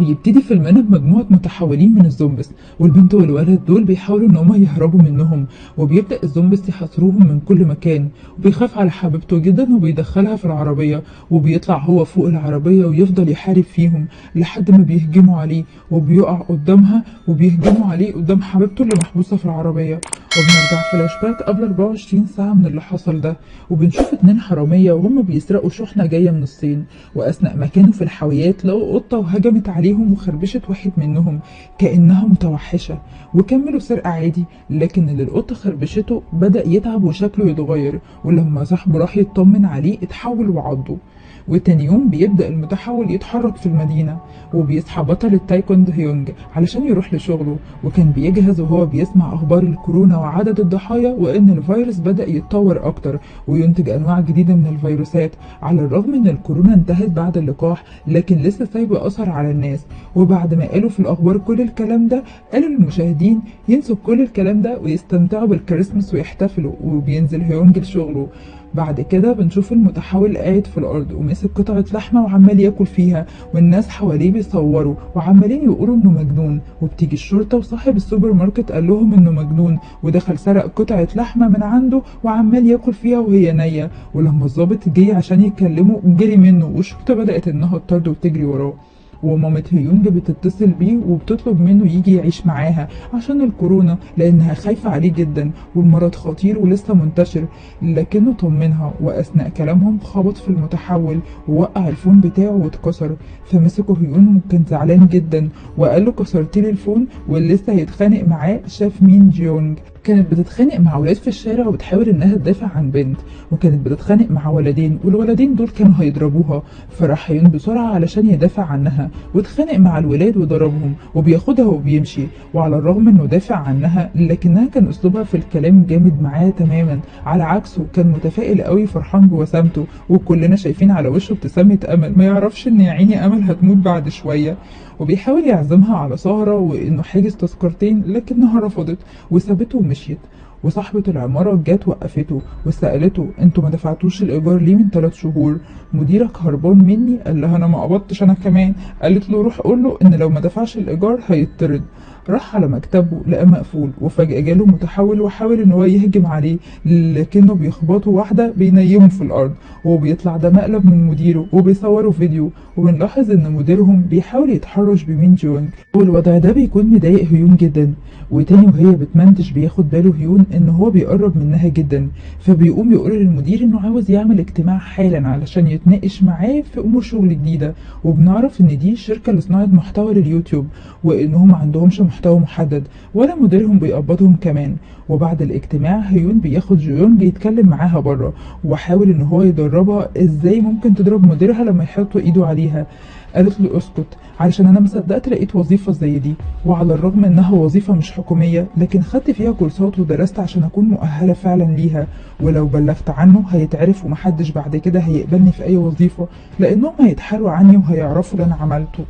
بيبتدي فيلمنا بمجموعة متحولين من الزومبس، والبنت والولد دول بيحاولوا ان هما يهربوا منهم، وبيبدأ الزومبس يحاصروهم من كل مكان، وبيخاف على حبيبته جدا وبيدخلها في العربية، وبيطلع هو فوق العربية ويفضل يحارب فيهم لحد ما بيهجموا عليه وبيقع قدامها، وبيهجموا عليه قدام حبيبته اللي محبوسة في العربية. وبنرجع فلاش باك قبل 24 ساعة من اللي حصل ده، وبنشوف اتنين حرامية وهم بيسرقوا شحنة جاية من الصين، وأثناء ما كانوا في الحاويات لقوا قطة وهجمت عليهم وخربشت واحد منهم كأنها متوحشة، وكملوا سرقة عادي. لكن اللي القطة خربشته بدأ يتعب وشكله يتغير، ولما صاحبه راح يطمن عليه اتحول وعضه. وتاني يوم بيبدأ المتحول يتحرك في المدينة، وبيصحى بطل التايكوند هيونج علشان يروح لشغله، وكان بيجهز وهو بيسمع أخبار الكورونا وعدد الضحايا وإن الفيروس بدأ يتطور أكتر وينتج أنواع جديدة من الفيروسات. على الرغم إن الكورونا انتهت بعد اللقاح، لكن لسه سايبة أثر على الناس. وبعد ما قالوا في الأخبار كل الكلام ده، قالوا للمشاهدين ينسوا كل الكلام ده ويستمتعوا بالكريسماس ويحتفلوا، وبينزل هيونج لشغله. بعد كده بنشوف المتحول قاعد في الأرض وماسك قطعة لحمة وعمال ياكل فيها، والناس حواليه بيصوروا وعمالين يقولوا إنه مجنون. وبتيجي الشرطة وصاحب السوبر ماركت قال لهم إنه مجنون ودخل سرق قطعة لحمة من عنده وعمال ياكل فيها وهي نية. ولما الظابط جه عشان يكلمه جري منه، والشرطة بدأت إنها تطرد وتجري وراه. ومامة هيونج بتتصل بيه وبتطلب منه يجي يعيش معاها عشان الكورونا، لأنها خايفة عليه جدا والمرض خطير ولسه منتشر. لكنه طمنها، وأثناء كلامهم خبط في المتحول ووقع الفون بتاعه واتكسر. فمسكه هيون وكان زعلان جدا وقال له كسرتلي الفون. واللي لسه هيتخانق معاه شاف مين جيونج كانت بتتخانق مع ولاد في الشارع وبتحاول انها تدافع عن بنت، وكانت بتتخانق مع ولدين والولدين دول كانوا هيضربوها. فراح هيون بسرعة علشان يدافع عنها واتخانق مع الولاد وضربهم وبياخدها وبيمشي. وعلى الرغم انه دافع عنها، لكنها كان اسلوبها في الكلام جامد معاه تماما، على عكسه كان متفائل قوي فرحان بوسامته، وكلنا شايفين على وشه ابتسامة امل، ما يعرفش ان يا عيني امل هتموت بعد شوية. وبيحاول يعزمها على سهرة وإنه حاجز تذكرتين، لكنها رفضت وسابته ومشيت. وصاحبة العمارة جت وقفته وسألته انتوا ما دفعتوش الإيجار ليه من 3 شهور؟ مديرك هربان مني؟ قال لها أنا ما قبضتش أنا كمان. قالت له روح قول له إن لو ما دفعش الإيجار هيطرد. راح على مكتبه لقى مقفول، وفجأة جاله متحول وحاول إن هو يهجم عليه، لكنه بيخبطه واحدة بينيمه في الأرض. وبيطلع ده مقلب من مديره وبيصوروا فيديو، وبنلاحظ إن مديرهم بيحاول يتحرش بمين جونج، والوضع ده بيكون مضايق هيون جدا. وتاني وهي بتمنتج بياخد باله هيون إن هو بيقرب منها جدا، فبيقوم يقول للمدير إنه عاوز يعمل اجتماع حالا علشان يتناقش معاه في أمور شغل جديدة. وبنعرف إن دي شركة لصناعة محتوى لليوتيوب، وإنهم ما عندهمش محتوى محدد ولا مديرهم بيقبضهم كمان. وبعد الاجتماع هيون بياخد جيونج يتكلم معاها بره، وحاول ان هو يدربها ازاي ممكن تضرب مديرها لما يحط ايده عليها. قالت له اسكت علشان انا مصدقت لقيت وظيفة زي دي، وعلى الرغم انها وظيفة مش حكومية لكن خدت فيها كورسات ودرست عشان اكون مؤهلة فعلا ليها، ولو بلغت عنه هيتعرف ومحدش بعد كده هيقبلني في اي وظيفة، لانهم هيتحروا عني وهيعرفوا اللي انا عملته.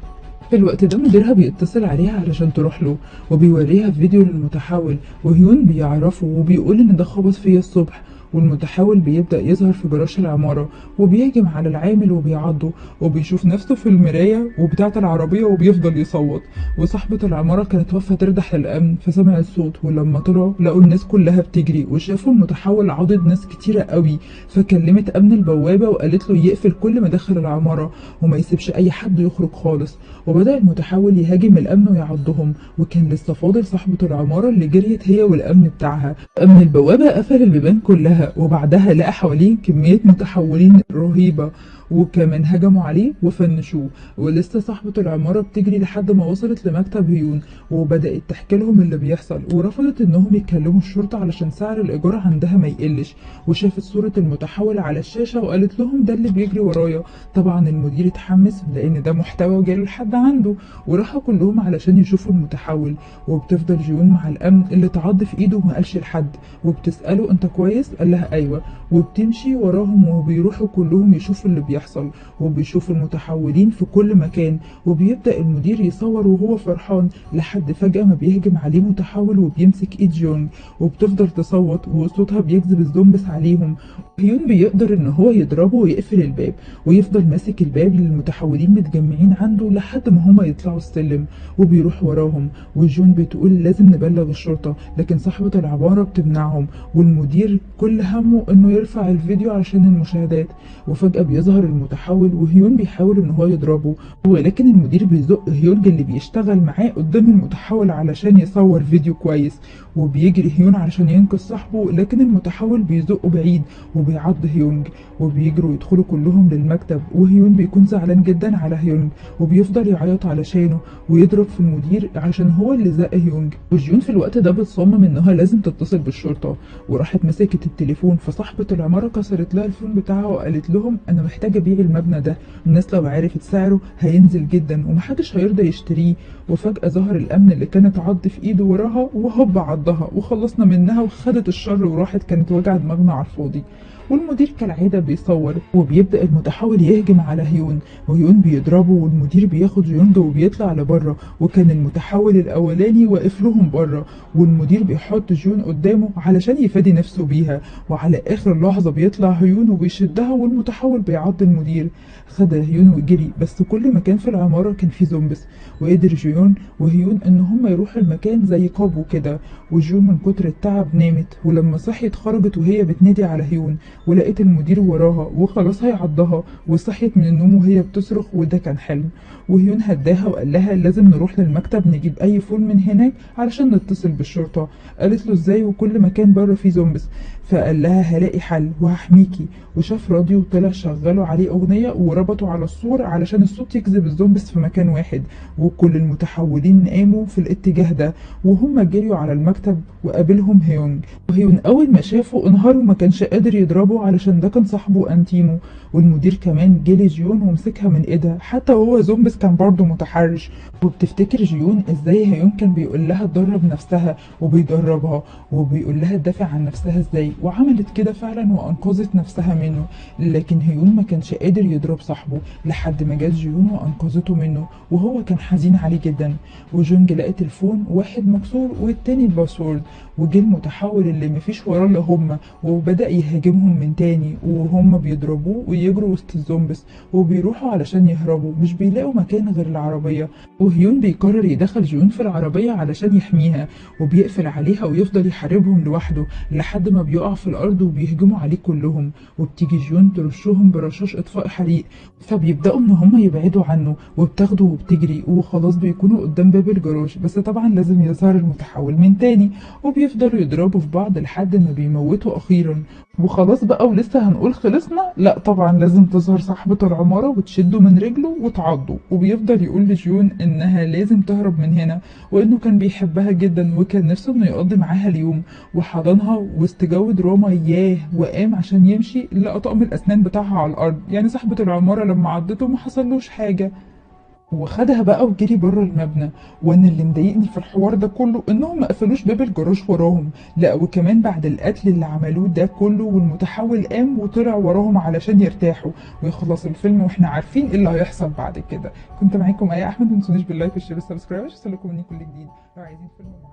في الوقت ده مديرها بيتصل عليها علشان تروح له، وبيوريها فيديو للمتحول، وهيون بيعرفه وبيقول ان ده خبط فيا الصبح. والمتحول بيبدأ يظهر في جراج العمارة وبيهجم على العامل وبيعضه، وبيشوف نفسه في المراية وبتاعة العربية وبيفضل يصوت. وصاحبة العمارة كانت واقفة تردح للأمن فسمع الصوت، ولما طلعوا لقوا الناس كلها بتجري وشافوا المتحول عضد ناس كتيرة قوي. فكلمت أمن البوابة وقالت له يقفل كل مداخل العمارة وما يسيبش أي حد يخرج خالص. وبدأ المتحول يهاجم الأمن ويعضهم، وكان لسه فاضل صاحبة العمارة اللي جريت هي والأمن بتاعها. أمن البوابة قفل البيبان كلها، وبعدها لقى حواليه كمية متحولين رهيبة وكمان هجموا عليه وفنشوه. ولسه صاحبة العمارة بتجري لحد ما وصلت لمكتب هيون وبدأت تحكي لهم اللي بيحصل، ورفضت انهم يكلموا الشرطة علشان سعر الإيجار عندها ما يقلش. وشافت صورة المتحول على الشاشة وقالت لهم ده اللي بيجري ورايا. طبعا المدير اتحمس لان ده محتوى جاله لحد عنده، وراحوا كلهم علشان يشوفوا المتحول. وبتفضل جيون مع الأمن اللي اتعض في ايده وما قالش لحد، وبتسأله انت كويس؟ قال لها ايوه، وبتمشي وراهم وبيروحوا كلهم يشوفوا اللي بيحصل. بيحصل، وبيشوف المتحولين في كل مكان. وبيبدأ المدير يصور وهو فرحان لحد فجأة ما بيهجم عليه متحول وبيمسك ايد جيونج، وبتفضل تصوت وصوتها بيجذب الزومبس عليهم. هيون بيقدر ان هو يضربه ويقفل الباب، ويفضل ماسك الباب اللي المتحولين متجمعين عنده لحد ما هما يطلعوا السلم، وبيروح وراهم. وجون بتقول لازم نبلغ الشرطة، لكن صاحبة العمارة بتمنعهم، والمدير كل همه انه يرفع الفيديو عشان المشاهدات. وفجأة بيظهر المتحول وهيون بيحاول ان هو يضربه، ولكن المدير بيزق هيونج اللي بيشتغل معاه قدام المتحول علشان يصور فيديو كويس. وبيجري هيون علشان ينقذ صاحبه، لكن المتحول بيزقه بعيد وبيعض هيونج. وبيجروا يدخلوا كلهم للمكتب، وهيون بيكون زعلان جدا على هيونج وبيفضل يعيط علشانه ويضرب في المدير عشان هو اللي زق هيونج. وجيون في الوقت ده بتصمم انها لازم تتصل بالشرطة، وراحت مسكت التليفون، فصاحبة العمارة كسرت لها الفون بتاعها وقالت لهم انا محتاجة ابيع المبنى ده، الناس لو عرفت سعره هينزل جدا ومحدش هيرضى يشتريه. وفجأة ظهر الامن اللي كانت عض في ايده وراها وهوب عضها وخلصنا منها وخدت الشر وراحت، كانت وجع دماغنا على الفاضي. والمدير كالعادة بيصور، وبيبدأ المتحول يهجم على هيون، وهيون بيضربه، والمدير بياخد جيونج وبيطلع لبره، وكان المتحول الأولاني واقف لهم بره، والمدير بيحط جيون قدامه علشان يفادي نفسه بيها. وعلى آخر لحظة بيطلع هيون وبيشدها، والمتحول بيعض المدير. خد هيون وجري، بس كل مكان في العمارة كان فيه زومبس، وقدر جيون وهيون ان هما يروحوا المكان زي قابو كده. وجيون من كتر التعب نامت، ولما صحيت خرجت وهي بتنادي على هيون، ولقيت المدير وراها وخلاص هيعضها، وصحيت من النوم وهي بتصرخ وده كان حلم. وهيون هداها وقال لها لازم نروح للمكتب نجيب اي فول من هناك علشان نتصل بالشرطة. قالت له ازاي وكل مكان بره فيه زومبس؟ فقال لها هلاقي حل وهحميكي. وشاف راديو وطلع شغلوا عليه اغنية وربطوا على السور علشان الصوت يجذب الزومبس في مكان واحد، وكل المتحولين قاموا في الاتجاه ده، وهم جريوا على المكتب وقابلهم هيونج. وهيون اول ما شافه انهار وما كانش قادر يضربه علشان ده كان صاحبه انتيمو. والمدير كمان جري جيون ومسكها من ايدها، حتى وهو زومبس كان برضه متحرش. وبتفتكر جيون ازاي هيون كان بيقول لها تدرب نفسها وبيدربها، وبيقول لها تدافع عن نفسها ازاي، وعملت كده فعلا وانقذت نفسها منه. لكن هيون ما كانش قادر يضرب صاحبه لحد ما جت جيون وانقذته منه، وهو كان حزين عليه جدا. وجونج لقى تليفون واحد مكسور والتاني الباسورد، وجه المتحول اللي مفيش وراه الا هما، وبدأ يهاجمهم من تاني وهم بيضربوه ويجروا وسط الزومبس، وبيروحوا علشان يهربوا مش بيلاقوا مكان غير العربية. وهيون بيقرر يدخل جيون في العربية علشان يحميها، وبيقفل عليها ويفضل يحاربهم لوحده لحد ما بيقع في الأرض وبيهجموا عليه كلهم. وبتيجي جيون ترشهم برشاش إطفاء حريق، فبيبدأوا إن هما يبعدوا عنه، وبتاخده وبتجري وخلاص بيكونوا قدام باب الجراج، بس طبعا لازم يظهر المتحول من تاني، وبيفضلوا يضربوا في بعض لحد ما بيموتوا أخيرا. وخلاص بقى ولسه هنقول خلصنا؟ لا طبعا لازم تظهر صاحبة العمارة وتشده من رجله وتعضه، وبيفضل يقول لجيون انها لازم تهرب من هنا، وانه كان بيحبها جدا وكان نفسه انه يقضي معاها اليوم. وحضنها واستجوب دراما ياه، وقام عشان يمشي لقى طقم الاسنان بتاعها على الارض، يعني صاحبة العمارة لما عضته ما حصلوش حاجة. وخدها بقى وجري بره المبنى. وانا اللي مضايقني في الحوار ده كله انهم ما قفلوش باب الجراج وراهم، لا وكمان بعد القتل اللي عملوه ده كله والمتحول قام وطلع وراهم علشان يرتاحوا ويخلص الفيلم، واحنا عارفين ايه اللي هيحصل بعد كده. كنت معاكم ايه احمد، ما تنسونيش باللايك والشير والسبسكرايب عشان يوصلكم مني كل جديد. لو عايزين فيلم معين